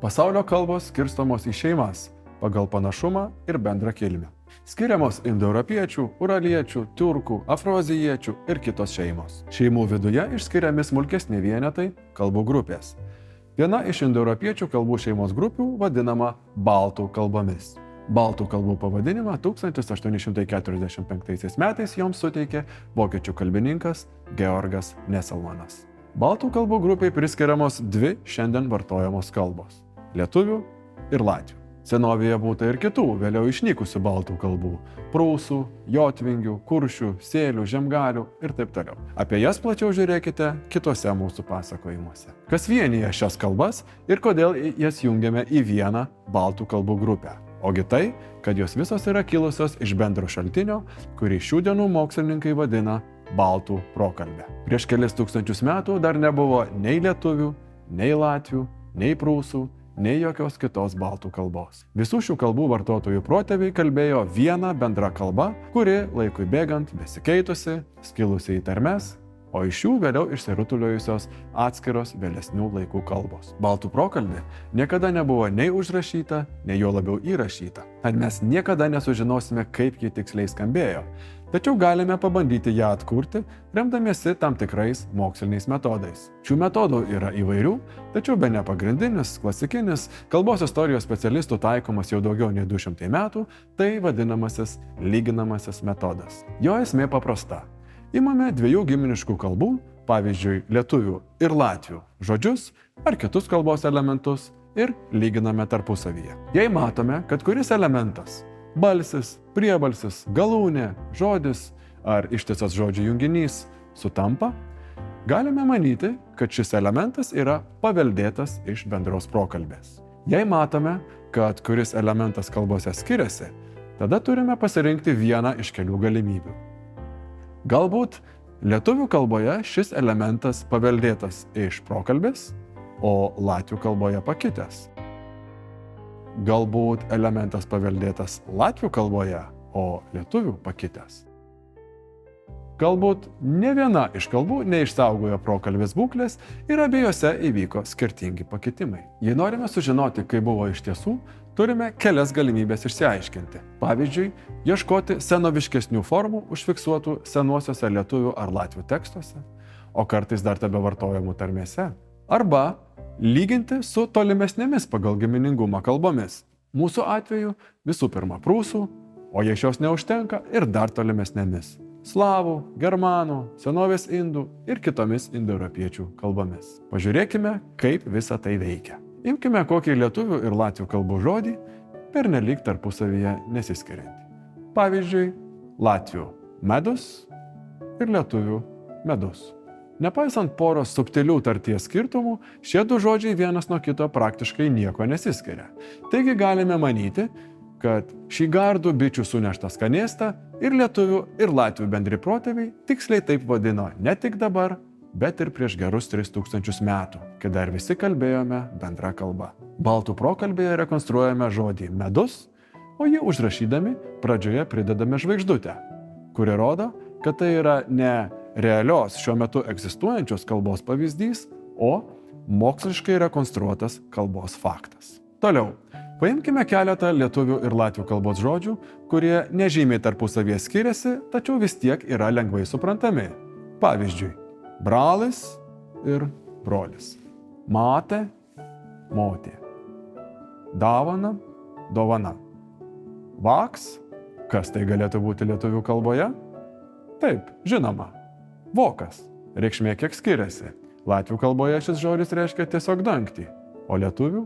Pasaulio kalbos skirstomos į šeimas pagal panašumą ir bendrą kilmę. Skiriamos indoeuropiečių, uraliečių, tiurkų, afroazijiečių ir kitos šeimos. Šeimų viduje išskiriami smulkesni vienetai kalbų grupės. Viena iš indoeuropiečių kalbų šeimos grupių vadinama baltų kalbomis. Baltų kalbų pavadinimą 1845 metais joms suteikė vokiečių kalbininkas Georgas Nesselmanas. Baltų kalbų grupiai priskiriamos dvi šiandien vartojamos kalbos – lietuvių ir latvių. Senovėje būta ir kitų, vėliau išnykusių baltų kalbų – prūsų, jotvingių, kuršių, sėlių, žemgalių ir taip toliau. Apie jas plačiau žiūrėkite kitose mūsų pasakojimuose. Kas vienyje šias kalbas ir kodėl jas jungiame į vieną baltų kalbų grupę? Ogi tai, kad jos visos yra kilusios iš bendro šaltinio, kurį šių dienų mokslininkai vadina baltų prokalbe. Prieš kelis tūkstančius metų dar nebuvo nei lietuvių, nei latvių, nei prūsų, nei jokios kitos baltų kalbos. Visų šių kalbų vartotojų protėviai kalbėjo vieną bendrą kalbą, kuri laikui bėgant besikeitusi, skilusi į tarmes, o iš jų vėliau išsirutuliojusios atskiros vėlesnių laikų kalbos. Baltų prokalbė niekada nebuvo nei užrašyta, nei jo labiau įrašyta. Tad mes niekada nesužinosime, kaip ji tiksliai skambėjo. Tačiau galime pabandyti ją atkurti, remdamiesi tam tikrais moksliniais metodais. Šių metodų yra įvairių, tačiau bene pagrindinis, klasikinis, kalbos istorijos specialistų taikomas jau daugiau nei 200 metų, tai vadinamasis lyginamasis metodas. Jo esmė paprasta. Imame dviejų giminiškų kalbų, pavyzdžiui, lietuvių ir latvių žodžius ar kitus kalbos elementus ir lyginame tarpusavyje. Jei matome, kad kuris elementas – balsis, priebalsis, galūnė, žodis ar ištisas žodžių junginys – sutampa, galime manyti, kad šis elementas yra paveldėtas iš bendros prokalbės. Jei matome, kad kuris elementas kalbose skiriasi, tada turime pasirinkti vieną iš kelių galimybių. Galbūt lietuvių kalboje šis elementas paveldėtas iš prokalbės, o latvių kalboje pakitęs. Galbūt elementas paveldėtas latvių kalboje, o lietuvių pakitęs. Galbūt ne viena iš kalbų neišsaugojo prokalbės būklės ir abiejose įvyko skirtingi pakitimai. Jei norime sužinoti, kaip buvo iš tiesų, turime kelias galimybės išsiaiškinti. Pavyzdžiui, ieškoti senoviškesnių formų užfiksuotų senuosiuose lietuvių ar latvių tekstuose, o kartais dar tebevartojamų tarmėse. Arba lyginti su tolimesnėmis pagal giminingumą kalbomis. Mūsų atveju visų pirma prūsų, o jei šios neužtenka ir dar tolimesnėmis. Slavų, germanų, senovės indų ir kitomis indoeuropiečių kalbomis. Pažiūrėkime, kaip visa tai veikia. Imkime kokį lietuvių ir latvių kalbų žodį, pernelyg tarpusavyje nesiskiriantį. Pavyzdžiui, latvių medus ir lietuvių medus. Nepaisant poros subtilių tarties skirtumų, šie du žodžiai vienas nuo kito praktiškai nieko nesiskiria. Taigi galime manyti, kad šį gardų bičių suneštą skanėstą ir lietuvių ir latvių bendri protėviai tiksliai taip vadino ne tik dabar, bet ir prieš gerus 3000 metų, kai dar visi kalbėjome bendra kalba. Baltų prokalbėje rekonstruojame žodį medus, o jį užrašydami pradžioje pridedame žvaigždutę, kuri rodo, kad tai yra ne realios šiuo metu egzistuojančios kalbos pavyzdys, o moksliškai rekonstruotas kalbos faktas. Toliau, paimkime keletą lietuvių ir latvių kalbos žodžių, kurie nežymiai tarpusavyje skiriasi, tačiau vis tiek yra lengvai suprantami. Pavyzdžiui, bralis ir brolis. Matė, motė. Dovana, dovana. Vaks, kas tai galėtų būti lietuvių kalboje? Taip, žinoma. Vokas. Reikšmė kiek skiriasi. Latvių kalboje šis žodis reiškia tiesiog dangtį, o lietuvių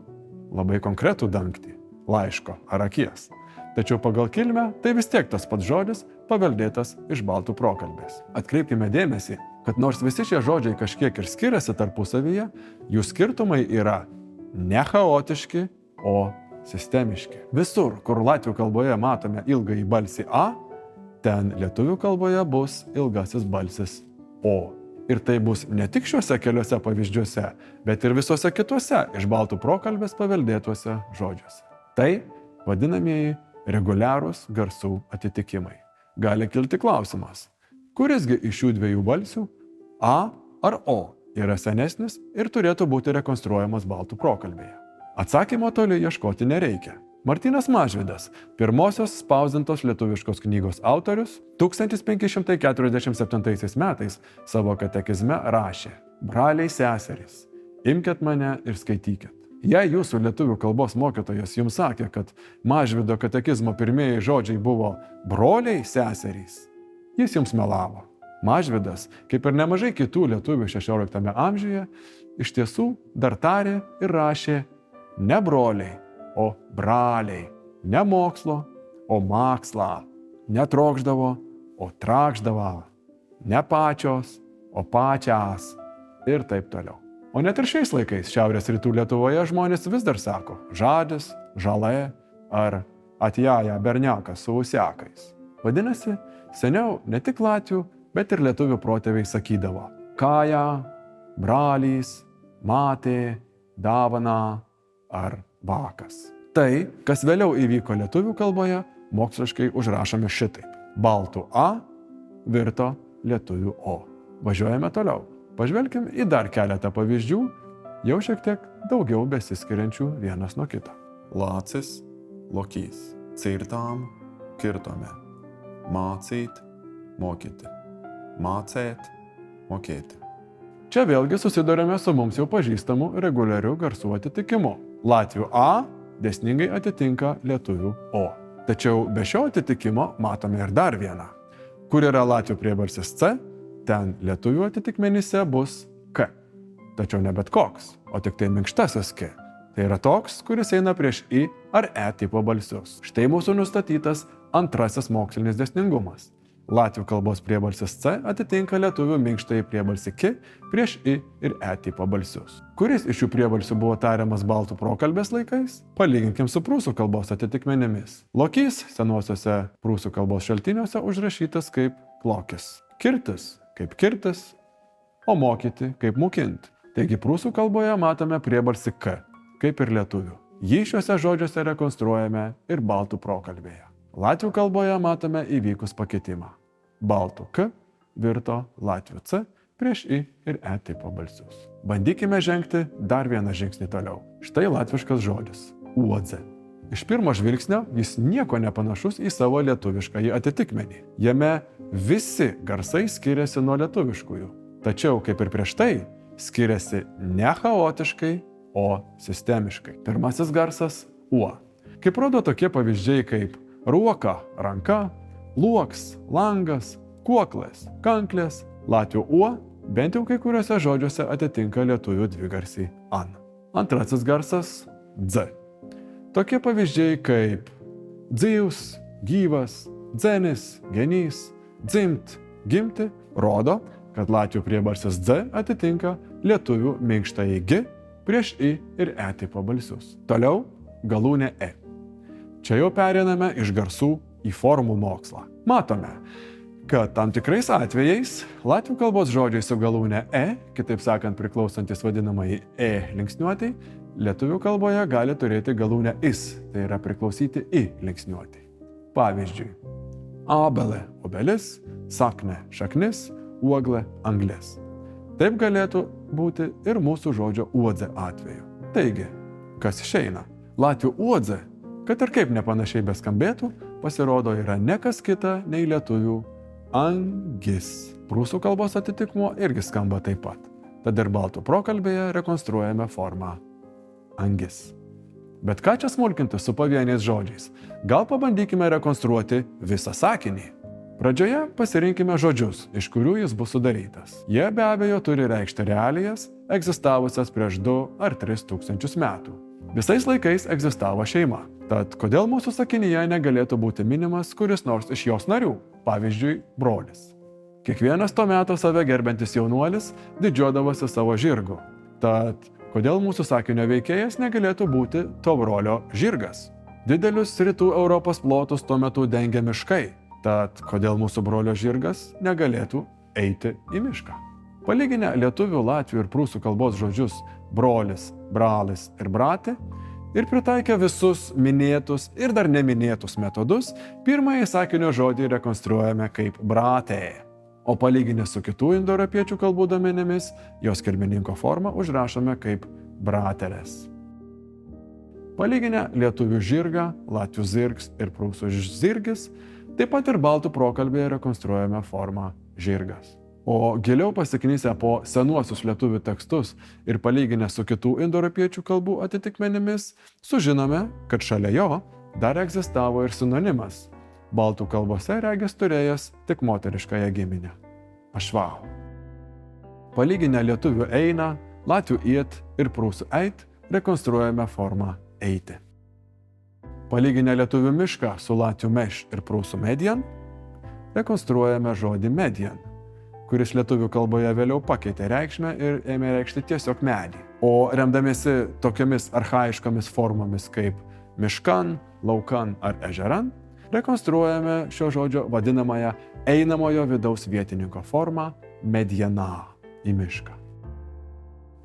labai konkretų dangtį, laiško ar akies. Tačiau pagal kilmę tai vis tiek tas pats žodis paveldėtas iš baltų prokalbės. Atkreipkime dėmesį, kad nors visi šie žodžiai kažkiek ir skiriasi tarpusavyje, jų skirtumai yra ne chaotiški, o sistemiški. Visur, kur latvių kalboje matome ilgąjį balsį A, ten lietuvių kalboje bus ilgasis balsis O. Ir tai bus ne tik šiuose keliuose pavyzdžiuose, bet ir visuose kituose iš baltų prokalbės paveldėtuose žodžiuose. Tai vadinamieji reguliarūs garsų atitikimai. Gali kilti klausimas, kurisgi iš šių dviejų balsių, A ar O, yra senesnis ir turėtų būti rekonstruojamas baltų prokalbėje. Atsakymo toli ieškoti nereikia. Martynas Mažvydas, pirmosios spausdintos lietuviškos knygos autorius, 1547 metais savo katekizme rašė: Braliai seserys, imkit mane ir skaitykit. Jei jūsų lietuvių kalbos mokytojas jums sakė, kad Mažvydo katekizmo pirmieji žodžiai buvo broliai seserys, jis jums melavo. Mažvydas, kaip ir nemažai kitų lietuvių 16 amžiuje, iš tiesų dar tarė ir rašė ne broliai, o braliai, ne mokslo, o makslą, ne trokšdavo, o trakšdavo, ne pačios, o pačias ir taip toliau. O net ir šiais laikais šiaurės rytų Lietuvoje žmonės vis dar sako žadis, žalė ar atjaja berniakas su usiakais. Vadinasi, seniau ne tik latvių, bet ir lietuvių protėviai sakydavo kaja, bralys, matė, davana ar vakas. Tai, kas vėliau įvyko lietuvių kalboje, moksliškai užrašome šitaip. Baltų A virto lietuvių O. Važiuojame toliau. Pažvelkim į dar keletą pavyzdžių, jau šiek tiek daugiau besiskiriančių vienas nuo kito. Lacis, lokys. Cirtām, kirtome. Mācīt, mokyti. Mācēt, mokėti. Čia vėlgi susidurėme su mums jau pažįstamu reguliariu garsų atitikimu. Latvių A dėsningai atitinka lietuvių O. Tačiau be šio atitikimo matome ir dar vieną. Kur yra latvių priebalsis C, ten lietuvių atitikmenyse bus K. Tačiau ne bet koks, o tik tai minkštasis K. Tai yra toks, kuris eina prieš I ar E tipo balsius. Štai mūsų nustatytas antrasis mokslinis dėsningumas. Latvių kalbos priebalsis C atitinka lietuvių minkštąjį priebalsį K prieš I ir E tipo balsius. Kuris iš šių priebalsių buvo tariamas baltų prokalbės laikais? Palyginkim su prūsų kalbos atitikmenimis. Lokys senuosiuose prūsų kalbos šaltiniuose užrašytas kaip lokis. Kirtis kaip kirtis, o mokyti kaip mokinti. Taigi prūsų kalboje matome priebalsį K, kaip ir lietuvių. Jį šiuose žodžiuose rekonstruojame ir baltų prokalbėje. Latvių kalboje matome įvykus pakeitimą. Baltų K virto latvių C prieš I ir E tipo balsius. Bandykime žengti dar vieną žingsnį toliau. Štai latviškas žodis – uodze. Iš pirmo žvilgsnio jis nieko nepanašus į savo lietuviškąjį atitikmenį. Jame visi garsai skiriasi nuo lietuviškųjų. Tačiau, kaip ir prieš tai, skiriasi ne chaotiškai, o sistemiškai. Pirmasis garsas – U. Kaip rodo tokie pavyzdžiai kaip ruoka, ranka, luoks, langas, kuoklas, kanklės, latvių U bent jau kai kuriuose žodžiuose atitinka lietuvių dvigarsį an. Antrasis garsas – dz. Tokie pavyzdžiai kaip dzijus, gyvas, dzenis, genys, dzimt, gimti rodo, kad latvių priebalsis dz atitinka lietuvių minkštąjį g prieš I ir E tipo balsius. Toliau galūnė E. Čia jau pereiname iš garsų į formų mokslą. Matome, kad tam tikrais atvejais latvių kalbos žodžiai su galūne E, kitaip sakant priklausantis vadinamai E linksniuotei, lietuvių kalboje gali turėti galūnę is, tai yra priklausyti I linksniuotei. Pavyzdžiui, abelė – obelis, sakne – šaknis, uoglė – anglis. Taip galėtų būti ir mūsų žodžio uodze atveju. Taigi, kas išeina? Latvių uodze, kad ir kaip nepanašiai beskambėtų, pasirodo yra ne kas kita nei lietuvių angis. Prūsų kalbos atitikmuo irgi skamba taip pat. Tad ir baltų prokalbėje rekonstruojame formą angis. Bet ką čia smulkinti su pavieniais žodžiais? Gal pabandykime rekonstruoti visą sakinį. Pradžioje pasirinkime žodžius, iš kurių jis bus sudarytas. Jie be abejo turi reikšti realijas, egzistavusias prieš 2 ar 3 tūkstančius metų. Visais laikais egzistavo šeima. Tad kodėl mūsų sakinyje negalėtų būti minimas kuris nors iš jos narių, pavyzdžiui, brolis? Kiekvienas to meto save gerbiantis jaunuolis didžiuodavosi savo žirgu. Tad kodėl mūsų sakinio veikėjas negalėtų būti to brolio žirgas? Didelius rytų Europos plotus tuo metu dengia miškai. Tad kodėl mūsų brolio žirgas negalėtų eiti į mišką? Palyginę lietuvių, latvių ir prūsų kalbos žodžius brolis, bralis ir bratė ir pritaikę visus minėtus ir dar neminėtus metodus, pirmąjį sakinio žodį rekonstruojame kaip bratė. O palyginę su kitų indoeuropiečių kalbų duomenimis, jos kilmininko formą užrašome kaip bratelės. Palyginę lietuvių žirgą, latvių zirgs ir prūsų zirgis, taip pat ir baltų prokalbėje rekonstruojame formą žirgas. O giliau pasiknysę po senuosius lietuvių tekstus ir palyginę su kitų indoeuropiečių kalbų atitikmenimis, sužinome, kad šalia jo dar egzistavo ir sinonimas, baltų kalbose regis turėjęs tik moteriškąją giminę – ašvau. Palyginę lietuvių eina, latvių iet ir prūsų eit, rekonstruojame formą eiti. Palyginę lietuvių mišką su latvių meš ir prūsų median, rekonstruojame žodį median, kuris lietuvių kalboje vėliau pakeitė reikšmę ir ėmė reikšti tiesiog medį. O remdamiesi tokiamis archaiškomis formomis kaip miškan, laukan ar ežeran, rekonstruojame šio žodžio vadinamąją einamojo vidaus vietininko formą mediana į mišką.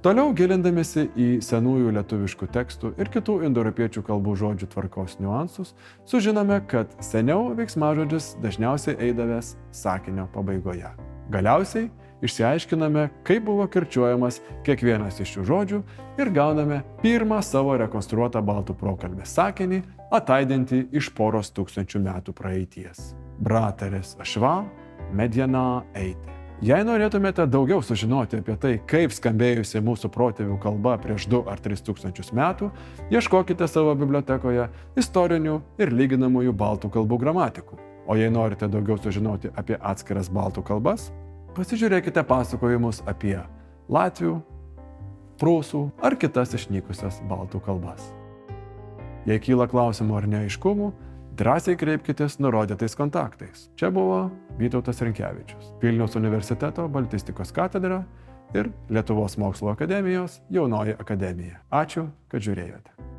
Toliau gilindamėsi į senųjų lietuviškų tekstų ir kitų indoeuropiečių kalbų žodžių tvarkos niuansus, sužinome, kad seniau veiksmažodis dažniausiai eidavęs sakinio pabaigoje. Galiausiai išsiaiškiname, kaip buvo kirčiuojamas kiekvienas iš šių žodžių ir gauname pirmą savo rekonstruotą baltų prokalbės sakinį, ataidantį iš poros tūkstančių metų praeities. Brataris ašva, mediana eiti. Jei norėtumėte daugiau sužinoti apie tai, kaip skambėjusi mūsų protėvių kalba prieš 2 ar 3 tūkstančius metų, ieškokite savo bibliotekoje istorinių ir lyginamųjų baltų kalbų gramatikų. O jei norite daugiau sužinoti apie atskiras baltų kalbas, pasižiūrėkite pasakojimus apie latvių, prūsų ar kitas išnykusias baltų kalbas. Jei kyla klausimų ar neaiškumų, drąsiai kreipkitės nurodytais kontaktais. Čia buvo Vytautas Rinkevičius, Vilniaus universiteto baltistikos katedra ir Lietuvos mokslo akademijos Jaunoji akademija. Ačiū, kad žiūrėjote.